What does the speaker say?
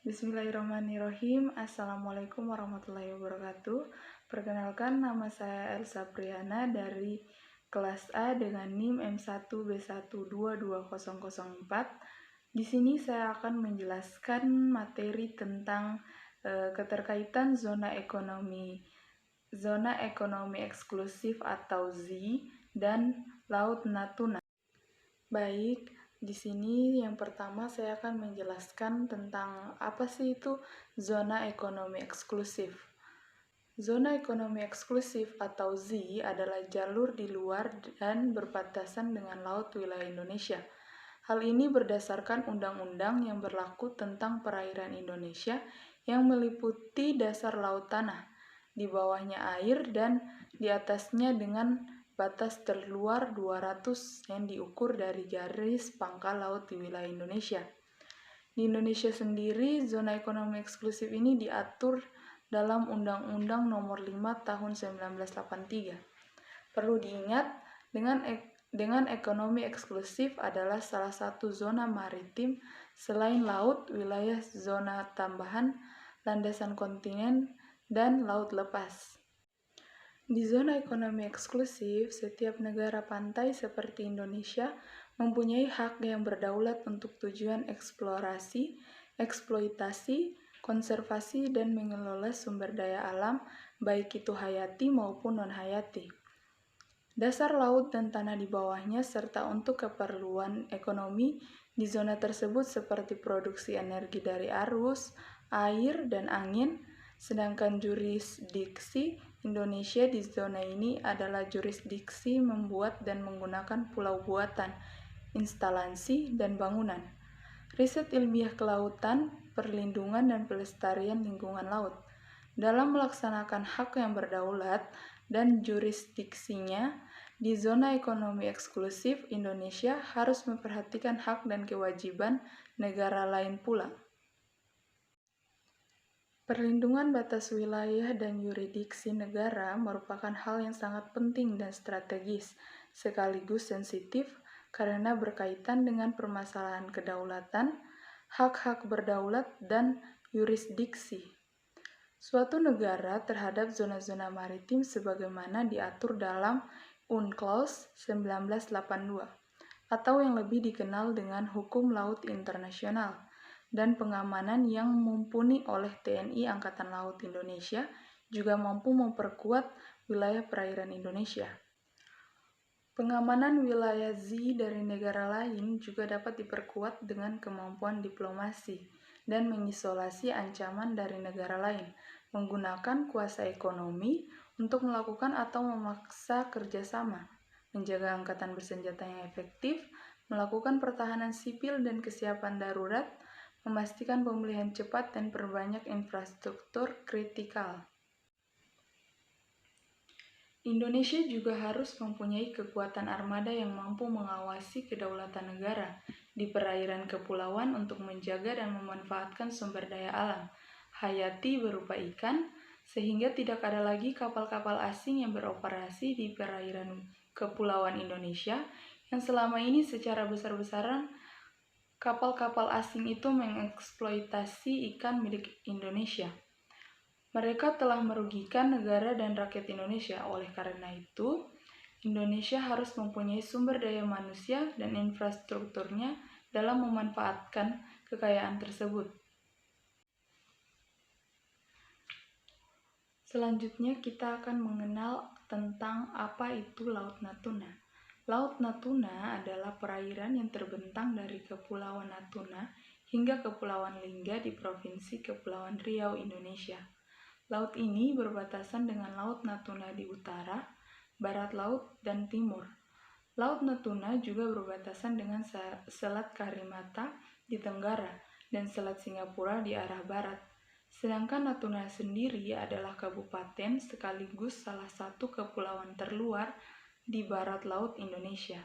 Bismillahirrahmanirrahim. Assalamualaikum warahmatullahi wabarakatuh. Perkenalkan, nama saya Elsa Priana dari kelas A dengan NIM M1B1222004. Di sini saya akan menjelaskan materi tentang keterkaitan zona ekonomi eksklusif atau Z dan Laut Natuna. Baik, di sini yang pertama saya akan menjelaskan tentang apa sih itu zona ekonomi eksklusif. Zona ekonomi eksklusif atau Z adalah jalur di luar dan berbatasan dengan laut wilayah Indonesia. Hal ini berdasarkan undang-undang yang berlaku tentang perairan Indonesia yang meliputi dasar laut tanah, di bawahnya air, dan di atasnya dengan batas terluar 200 yang diukur dari garis pangkal laut di wilayah Indonesia. Di Indonesia sendiri, zona ekonomi eksklusif ini diatur dalam Undang-Undang Nomor 5 Tahun 1983. Perlu diingat, dengan ekonomi eksklusif adalah salah satu zona maritim selain laut, wilayah zona tambahan, landasan kontinen, dan laut lepas. Di zona ekonomi eksklusif, setiap negara pantai seperti Indonesia mempunyai hak yang berdaulat untuk tujuan eksplorasi, eksploitasi, konservasi, dan mengelola sumber daya alam, baik itu hayati maupun non-hayati. Dasar laut dan tanah di bawahnya serta untuk keperluan ekonomi di zona tersebut seperti produksi energi dari arus, air, dan angin, sedangkan jurisdiksi Indonesia di zona ini adalah jurisdiksi membuat dan menggunakan pulau buatan, instalasi, dan bangunan. Riset ilmiah kelautan, perlindungan, dan pelestarian lingkungan laut. Dalam melaksanakan hak yang berdaulat dan jurisdiksinya, di zona ekonomi eksklusif Indonesia harus memperhatikan hak dan kewajiban negara lain pula. Perlindungan batas wilayah dan yurisdiksi negara merupakan hal yang sangat penting dan strategis, sekaligus sensitif karena berkaitan dengan permasalahan kedaulatan, hak-hak berdaulat, dan yurisdiksi suatu negara terhadap zona-zona maritim sebagaimana diatur dalam UNCLOS 1982, atau yang lebih dikenal dengan Hukum Laut Internasional, dan pengamanan yang mumpuni oleh TNI Angkatan Laut Indonesia juga mampu memperkuat wilayah perairan Indonesia. Pengamanan wilayah Z dari negara lain juga dapat diperkuat dengan kemampuan diplomasi dan mengisolasi ancaman dari negara lain, menggunakan kuasa ekonomi untuk melakukan atau memaksa kerjasama, menjaga angkatan bersenjata yang efektif, melakukan pertahanan sipil dan kesiapan darurat, memastikan pemulihan cepat dan perbanyak infrastruktur kritikal. Indonesia juga harus mempunyai kekuatan armada yang mampu mengawasi kedaulatan negara di perairan kepulauan untuk menjaga dan memanfaatkan sumber daya alam hayati berupa ikan, sehingga tidak ada lagi kapal-kapal asing yang beroperasi di perairan kepulauan Indonesia yang selama ini secara besar-besaran kapal-kapal asing itu mengeksploitasi ikan milik Indonesia. Mereka telah merugikan negara dan rakyat Indonesia. Oleh karena itu, Indonesia harus mempunyai sumber daya manusia dan infrastrukturnya dalam memanfaatkan kekayaan tersebut. Selanjutnya kita akan mengenal tentang apa itu Laut Natuna. Laut Natuna adalah perairan yang terbentang dari Kepulauan Natuna hingga Kepulauan Lingga di Provinsi Kepulauan Riau, Indonesia. Laut ini berbatasan dengan Laut Natuna di utara, barat laut, dan timur. Laut Natuna juga berbatasan dengan Selat Karimata di tenggara dan Selat Singapura di arah barat. Sedangkan Natuna sendiri adalah kabupaten sekaligus salah satu kepulauan terluar di barat laut Indonesia.